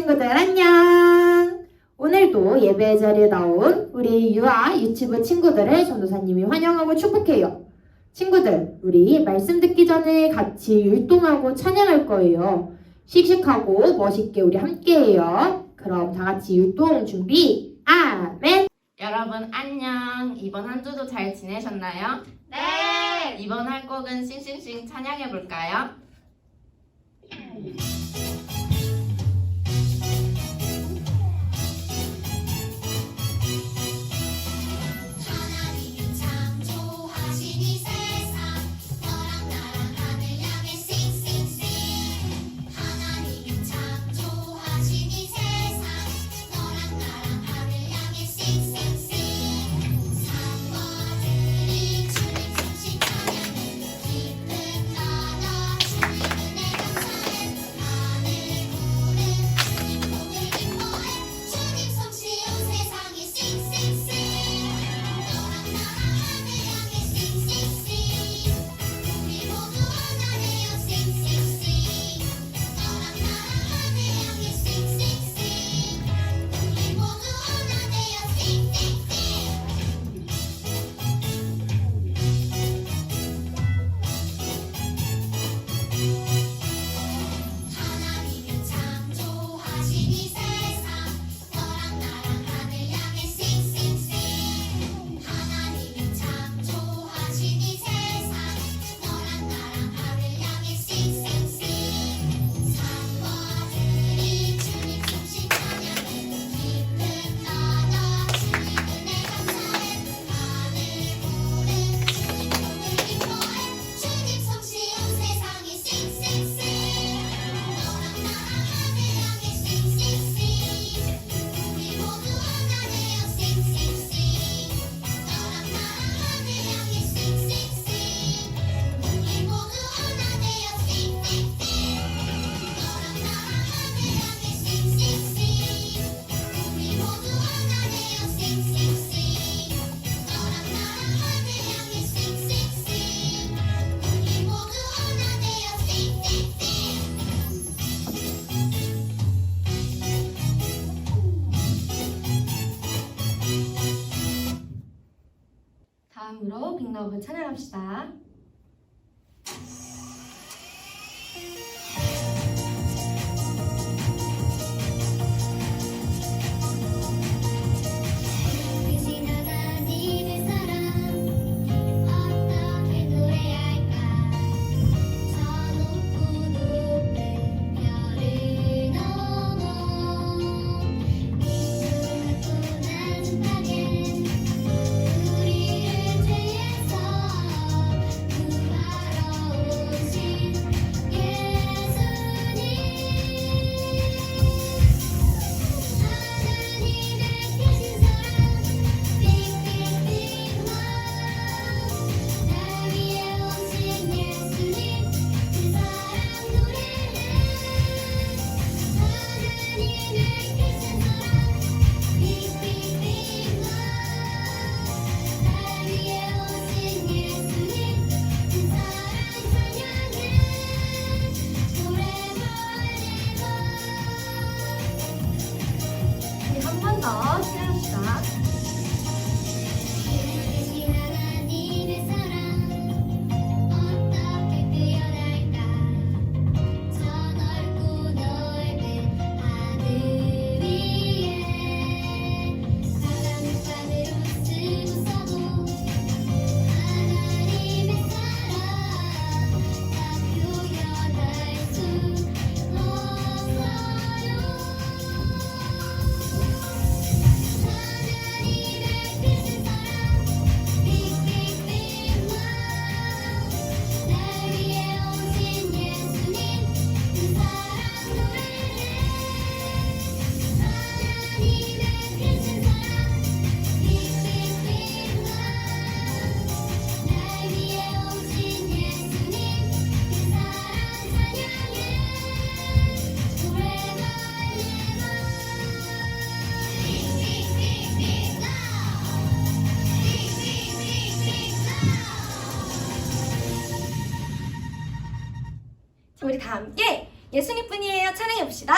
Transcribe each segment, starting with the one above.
친구들 안녕! 오늘도 예배 자리에 나온 우리 유아 유치부 친구들을 전도사님이 환영하고 축복해요. 친구들, 우리 말씀 듣기 전에 같이 율동하고 찬양할 거예요. 씩씩하고 멋있게 우리 함께해요. 그럼 다 같이 율동 준비, 아멘! 여러분 안녕. 이번 한 주도 잘 지내셨나요? 네! 이번 할 곡은 싱싱싱 찬양해 볼까요? 하나님은 창조하신 이 세상 너랑 나랑 하늘 향해 싱싱싱 하나님은 창조하신 이 세상 너랑 나랑 하늘 향해 싱싱싱 산과 들이 주님 성신 찬양해 깊은 나다 주님 은혜 감사해 하늘 구름 주님 복을 기뻐해 주님 성시 온 세상에 싱싱싱 너랑 나랑 하늘 향해 싱싱싱 우리 모두 하나 되어 싱싱싱 너랑 나랑 하늘 향해 싱싱싱 우리 모두 하나 되어 하나님은 창조하신 이 세상 너랑 나랑 하늘 향해 싱싱싱 하나님은 창조하신 이 세상 너랑 나랑 하늘 향해 싱싱싱 산과 들이 주님 성신 찬양해 깊은 나다 주님 은혜 감사해 하늘 구름 주님 복을 기뻐해 주님 성시 온 세상에 싱싱싱 너랑 나랑 하늘 향해 싱싱싱 우리 모두 하나 되어 싱싱싱 너랑 나랑 하늘 향해 싱싱싱 우리 모두 하나 되어 싱싱싱 너랑 나랑 하늘 향해 싱싱싱 우리 모두 하나 되어 싱싱싱 너랑 나랑 하늘 향해 싱싱싱 우리 모두 하나 되어 싱싱싱 다음으로 빅러브 찬양합시다. 크신 하나님의 사랑 어떻게 노래할까 저 높고 높은 별을 넘어 이 푸르고 낮은 땅에 우리를 죄에서 구하러 오신 예수님 하나님의 크신 사랑 빅빅빅 날 위해 오신 예수님 그 사랑 노래해 하나님의 크신 사랑 빅빅빅 날 위해 오신 예수님 그 사랑 찬양해 Forever 우리 한 번 더 찬양합시다. 크신 하나님의 사랑 어떻게 표현할까 저 넓고 넓은 하늘 위에 사랑방으로 쓰고서도 하나님의 사랑 다 표현할 수 없어요 하나님의 크신 사랑 빅빅빅 날 위해 오신 예수님 그 사랑 노래해 하나님의 크신 사랑 빅빅빅 날 위해 오신 예수님 그 사랑 찬양해 Forever 빅빅빅빅 우리 다 함께 예수님뿐이에요 찬양해 봅시다.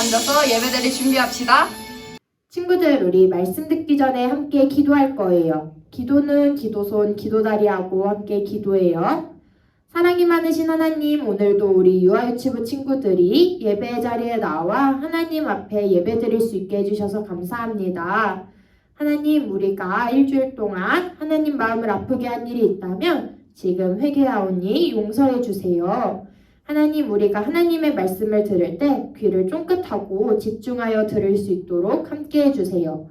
앉아서 예배드릴 준비합시다. 친구들, 우리 말씀 듣기 전에 함께 기도할 거예요. 기도는 기도손, 기도다리하고 함께 기도해요. 사랑이 많으신 하나님, 오늘도 우리 유아유치부 친구들이 예배 자리에 나와 하나님 앞에 예배 드릴 수 있게 해주셔서 감사합니다. 하나님, 우리가 일주일 동안 하나님 마음을 아프게 한 일이 있다면 지금 회개하오니 용서해 주세요. 하나님, 우리가 하나님의 말씀을 들을 때 귀를 쫑긋하고 집중하여 들을 수 있도록 함께 해주세요.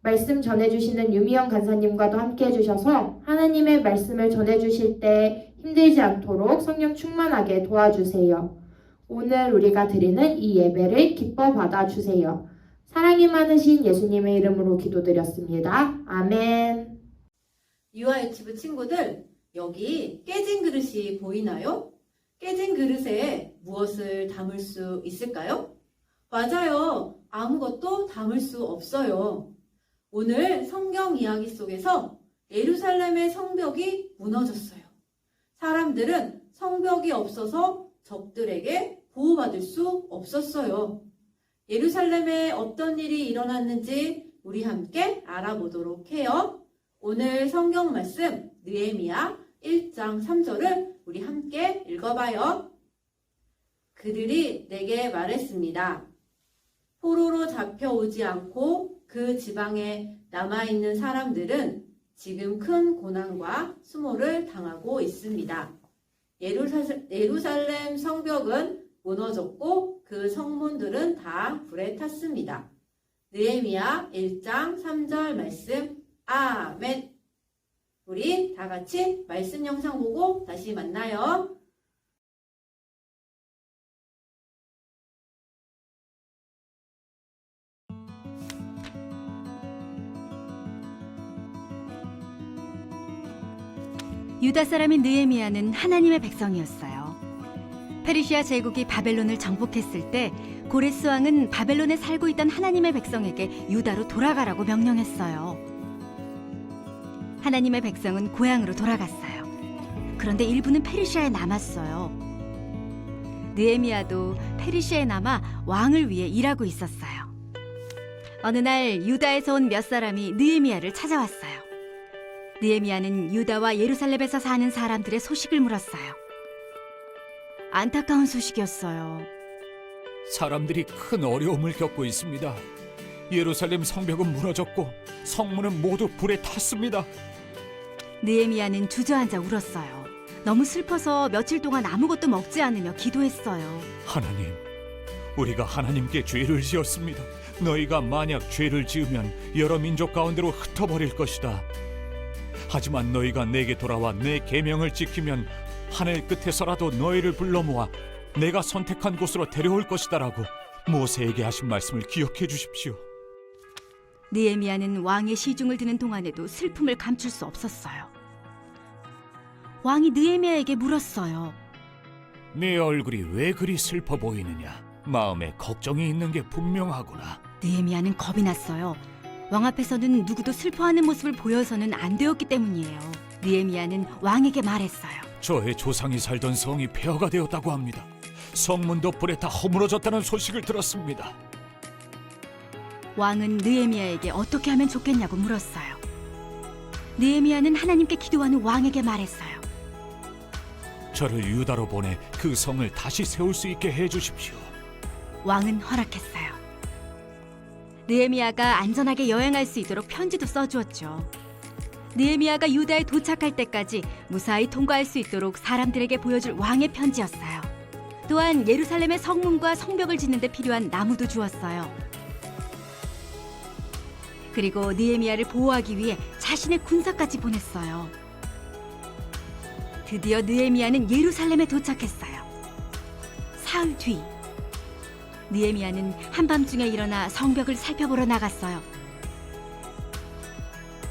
말씀 전해주시는 유미영 간사님과도 함께 해주셔서 하나님의 말씀을 전해주실 때 힘들지 않도록 성령 충만하게 도와주세요. 오늘 우리가 드리는 이 예배를 기뻐 받아주세요. 사랑이 많으신 예수님의 이름으로 기도드렸습니다. 아멘. 유아유치부 친구들, 여기 깨진 그릇이 보이나요? 깨진 그릇에 무엇을 담을 수 있을까요? 맞아요. 아무것도 담을 수 없어요. 오늘 성경 이야기 속에서 예루살렘의 성벽이 무너졌어요. 사람들은 성벽이 없어서 적들에게 보호받을 수 없었어요. 예루살렘에 어떤 일이 일어났는지 우리 함께 알아보도록 해요. 오늘 성경 말씀 느헤미야 1장 3절을 우리 함께 읽어봐요. 그들이 내게 말했습니다. 포로로 잡혀오지 않고 그 지방에 남아있는 사람들은 지금 큰 고난과 수모를 당하고 있습니다. 예루살렘 성벽은 무너졌고 그 성문들은 다 불에 탔습니다. 느헤미야 1장 3절 말씀 아멘. 우리 다 같이 말씀 영상 보고 다시 만나요. 유다 사람인 느헤미야는 하나님의 백성이었어요. 페르시아 제국이 바벨론을 정복했을 때 고레스 왕은 바벨론에 살고 있던 하나님의 백성에게 유다로 돌아가라고 명령했어요. 하나님의 백성은 고향으로 돌아갔어요. 그런데 일부는 페르시아에 남았어요. 느헤미야도 페르시아에 남아 왕을 위해 일하고 있었어요. 어느 날 유다에서 온 몇 사람이 느헤미야를 찾아왔어요. 느헤미야는 유다와 예루살렘에서 사는 사람들의 소식을 물었어요. 안타까운 소식이었어요. 사람들이 큰 어려움을 겪고 있습니다. 예루살렘 성벽은 무너졌고 성문은 모두 불에 탔습니다. 느헤미야는 주저앉아 울었어요. 너무 슬퍼서 며칠 동안 아무것도 먹지 않으며 기도했어요. 하나님, 우리가 하나님께 죄를 지었습니다. 너희가 만약 죄를 지으면 여러 민족 가운데로 흩어버릴 것이다. 하지만 너희가 내게 돌아와 내 계명을 지키면 하늘 끝에서라도 너희를 불러 모아 내가 선택한 곳으로 데려올 것이다라고 모세에게 하신 말씀을 기억해 주십시오. 느헤미야는 왕의 시중을 듣는 동안에도 슬픔을 감출 수 없었어요. 왕이 느헤미야에게 물었어요. 네 얼굴이 왜 그리 슬퍼 보이느냐? 마음에 걱정이 있는 게 분명하구나. 느헤미야는 겁이 났어요. 왕 앞에서는 누구도 슬퍼하는 모습을 보여서는 안 되었기 때문이에요. 느헤미야는 왕에게 말했어요. 저의 조상이 살던 성이 폐허가 되었다고 합니다. 성문도 불에 타 허물어졌다는 소식을 들었습니다. 왕은 느헤미야에게 어떻게 하면 좋겠냐고 물었어요. 느헤미야는 하나님께 기도하는 왕에게 말했어요. 저를 유다로 보내 그 성을 다시 세울 수 있게 해주십시오. 왕은 허락했어요. 느헤미야가 안전하게 여행할 수 있도록 편지도 써주었죠. 느헤미야가 유다에 도착할 때까지 무사히 통과할 수 있도록 사람들에게 보여줄 왕의 편지였어요. 또한 예루살렘의 성문과 성벽을 짓는 데 필요한 나무도 주었어요. 그리고 느헤미야를 보호하기 위해 자신의 군사까지 보냈어요. 드디어 느헤미야는 예루살렘에 도착했어요. 사흘 뒤 느헤미야는 한밤중에 일어나 성벽을 살펴보러 나갔어요.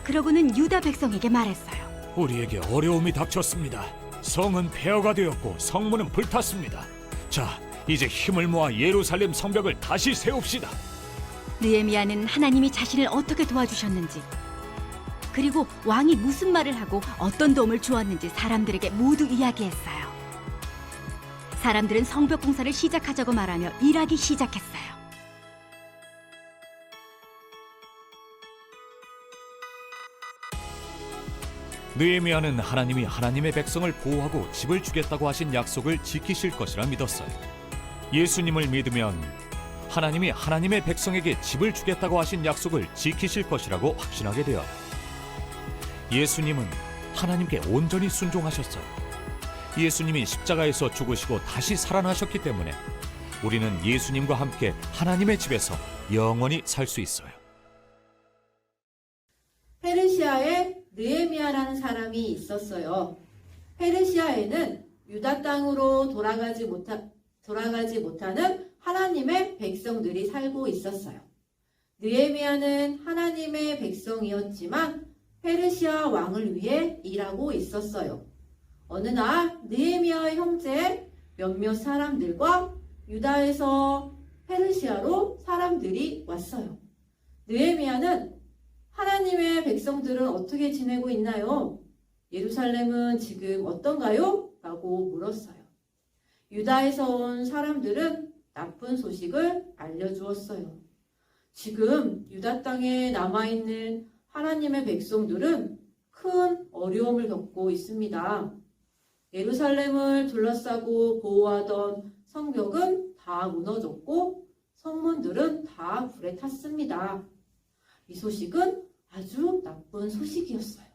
그러고는 유다 백성에게 말했어요. 우리에게 어려움이 닥쳤습니다. 성은 폐허가 되었고 성문은 불탔습니다. 자, 이제 힘을 모아 예루살렘 성벽을 다시 세웁시다. 느헤미야는 하나님이 자신을 어떻게 도와주셨는지, 그리고 왕이 무슨 말을 하고 어떤 도움을 주었는지 사람들에게 모두 이야기했어요. 사람들은 성벽 공사를 시작하자고 말하며 일하기 시작했어요. 느헤미야는 하나님이 하나님의 백성을 보호하고 집을 주겠다고 하신 약속을 지키실 것이라 믿었어요. 예수님을 믿으면 하나님이 하나님의 백성에게 집을 주겠다고 하신 약속을 지키실 것이라고 확신하게 되어요. 예수님은 하나님께 온전히 순종하셨어요. 예수님이 십자가에서 죽으시고 다시 살아나셨기 때문에 우리는 예수님과 함께 하나님의 집에서 영원히 살 수 있어요. 페르시아에 느헤미야라는 사람이 있었어요. 페르시아에는 유다 땅으로 돌아가지 못하는 하나님의 백성들이 살고 있었어요. 느헤미야는 하나님의 백성이었지만 페르시아 왕을 위해 일하고 있었어요. 어느 날 느헤미야의 형제 몇몇 사람들과 유다에서 페르시아로 사람들이 왔어요. 느헤미야는 하나님의 백성들은 어떻게 지내고 있나요? 예루살렘은 지금 어떤가요? 라고 물었어요. 유다에서 온 사람들은 나쁜 소식을 알려주었어요. 지금 유다 땅에 남아있는 하나님의 백성들은 큰 어려움을 겪고 있습니다. 예루살렘을 둘러싸고 보호하던 성벽은 다 무너졌고 성문들은 다 불에 탔습니다. 이 소식은 아주 나쁜 소식이었어요.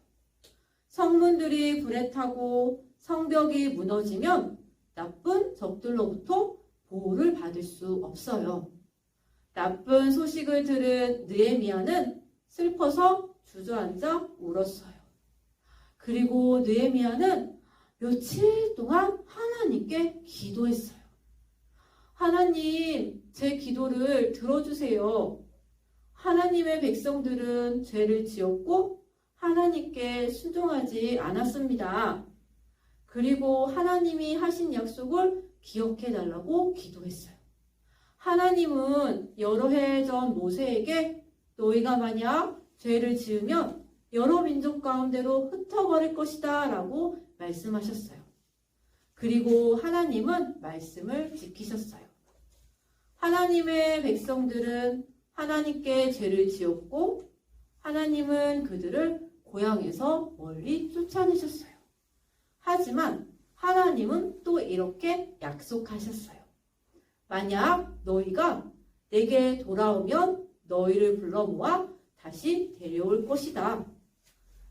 성문들이 불에 타고 성벽이 무너지면 나쁜 적들로부터 보호를 받을 수 없어요. 나쁜 소식을 들은 느헤미야는 슬퍼서 주저앉아 울었어요. 그리고 느헤미야는 며칠 동안 하나님께 기도했어요. 하나님, 제 기도를 들어주세요. 하나님의 백성들은 죄를 지었고 하나님께 순종하지 않았습니다. 그리고 하나님이 하신 약속을 기억해달라고 기도했어요. 하나님은 여러 해 전 모세에게 너희가 만약 죄를 지으면 여러 민족 가운데로 흩어버릴 것이다 라고 말씀하셨어요. 그리고 하나님은 말씀을 지키셨어요. 하나님의 백성들은 하나님께 죄를 지었고 하나님은 그들을 고향에서 멀리 쫓아내셨어요. 하지만 하나님은 또 이렇게 약속하셨어요. 만약 너희가 내게 돌아오면 너희를 불러 모아 다시 데려올 것이다.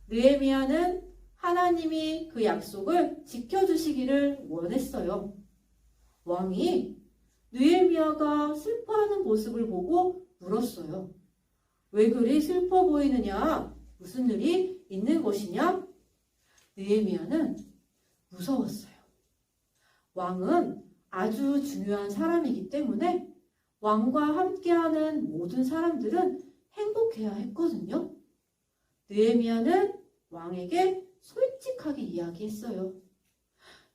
느헤미야는 하나님이 그 약속을 지켜주시기를 원했어요. 왕이 느헤미야가 슬퍼하는 모습을 보고 물었어요. 왜 그리 슬퍼 보이느냐? 무슨 일이 있는 것이냐? 느헤미야는 무서웠어요. 왕은 아주 중요한 사람이기 때문에 왕과 함께하는 모든 사람들은 행복해야 했거든요. 느헤미야는 왕에게 솔직하게 이야기했어요.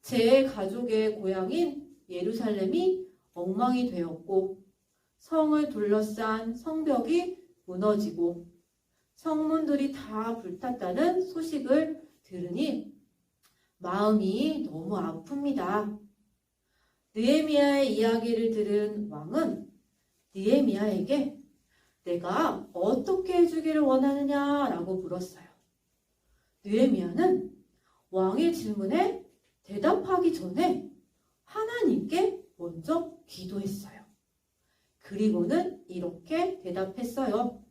제 가족의 고향인 예루살렘이 엉망이 되었고 성을 둘러싼 성벽이 무너지고 성문들이 다 불탔다는 소식을 들으니 마음이 너무 아픕니다. 느헤미야의 이야기를 들은 왕은 느헤미야에게 내가 어떻게 해주기를 원하느냐라고 물었어요. 느헤미야는 왕의 질문에 대답하기 전에 하나님께 먼저 기도했어요. 그리고는 이렇게 대답했어요.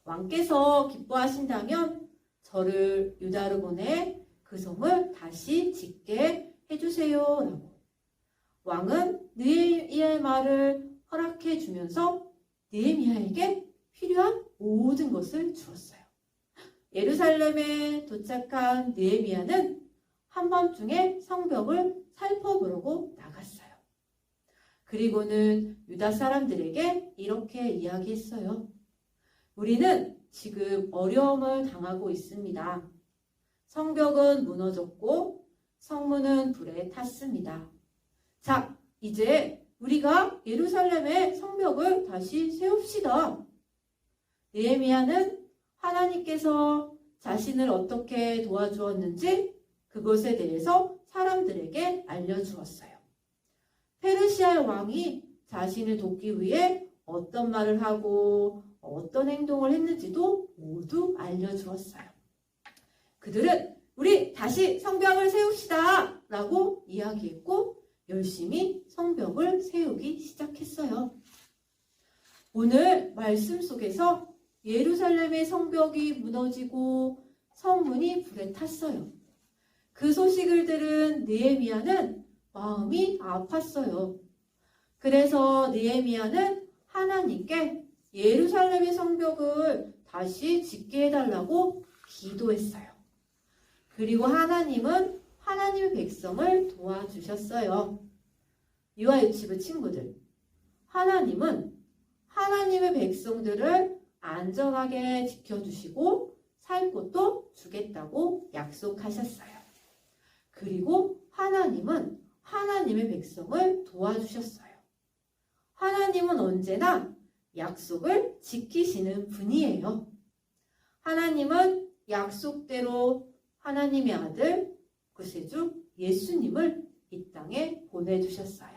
왕께서 기뻐하신다면 저를 유다로 보내 그 성을 다시 짓게 해주세요. 라고. 왕은 느헤미야의 말을 허락해 주면서 느헤미야에게 필요한 모든 것을 주었어요. 예루살렘에 도착한 느헤미야는 한밤중에 성벽을 살펴보려고 나갔어요. 그리고는 유다 사람들에게 이렇게 이야기했어요. 우리는 지금 어려움을 당하고 있습니다. 성벽은 무너졌고 성문은 불에 탔습니다. 자, 이제 우리가 예루살렘의 성벽을 다시 세웁시다. 느헤미야는 하나님께서 자신을 어떻게 도와주었는지 그것에 대해서 사람들에게 알려주었어요. 페르시아 왕이 자신을 돕기 위해 어떤 말을 하고 어떤 행동을 했는지도 모두 알려주었어요. 그들은 우리 다시 성벽을 세웁시다 라고 이야기했고 열심히 성벽을 세우기 시작했어요. 오늘 말씀 속에서 예루살렘의 성벽이 무너지고 성문이 불에 탔어요. 그 소식을 들은 느헤미야는 마음이 아팠어요. 그래서 느헤미야는 하나님께 예루살렘의 성벽을 다시 짓게 해달라고 기도했어요. 그리고 하나님은 하나님의 백성을 도와주셨어요. 유아 유치부 친구들, 하나님은 하나님의 백성들을 안전하게 지켜주시고 살 곳도 주겠다고 약속하셨어요. 그리고 하나님은 하나님의 백성을 도와주셨어요. 하나님은 언제나 약속을 지키시는 분이에요. 하나님은 약속대로 하나님의 아들 구세주 예수님을 이 땅에 보내주셨어요.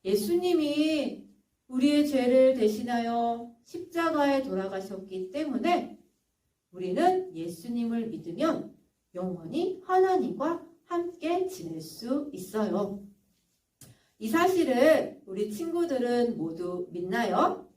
예수님이 우리의 죄를 대신하여 십자가에 돌아가셨기 때문에 우리는 예수님을 믿으면 영원히 하나님과 함께 지낼 수 있어요. 이 사실을 우리 친구들은 모두 믿나요?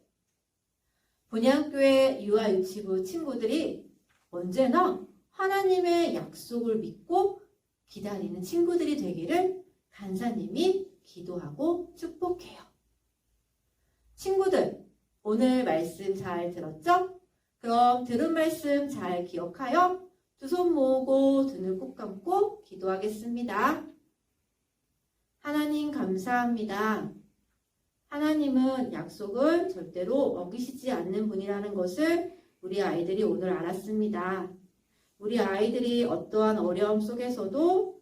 본향교회 유아 유치부 친구들이 언제나 하나님의 약속을 믿고 기다리는 친구들이 되기를 간사님이 기도하고 축복해요. 친구들, 오늘 말씀 잘 들었죠? 그럼 들은 말씀 잘 기억하여 두 손 모으고 두 눈 꼭 감고 기도하겠습니다. 하나님 감사합니다. 하나님은 약속을 절대로 어기시지 않는 분이라는 것을 우리 아이들이 오늘 알았습니다. 우리 아이들이 어떠한 어려움 속에서도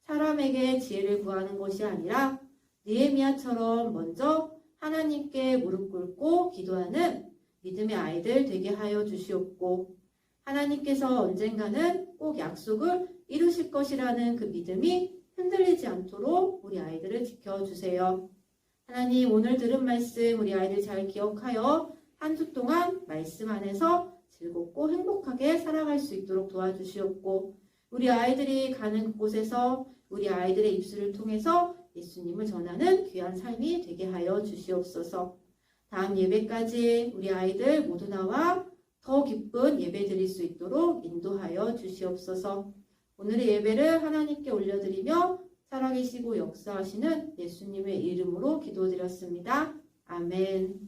사람에게 지혜를 구하는 것이 아니라 느헤미야처럼 먼저 하나님께 무릎 꿇고 기도하는 믿음의 아이들 되게 하여 주시옵고 하나님께서 언젠가는 꼭 약속을 이루실 것이라는 그 믿음이 흔들리지 않도록 우리 아이들을 지켜주세요. 하나님 오늘 들은 말씀 우리 아이들 잘 기억하여 한 주 동안 말씀 안에서 즐겁고 행복하게 살아갈 수 있도록 도와주시옵고 우리 아이들이 가는 그곳에서 우리 아이들의 입술을 통해서 예수님을 전하는 귀한 삶이 되게 하여 주시옵소서. 다음 예배까지 우리 아이들 모두 나와 더 기쁜 예배 드릴 수 있도록 인도하여 주시옵소서. 오늘의 예배를 하나님께 올려드리며 살아계시고 역사하시는 예수님의 이름으로 기도드렸습니다. 아멘.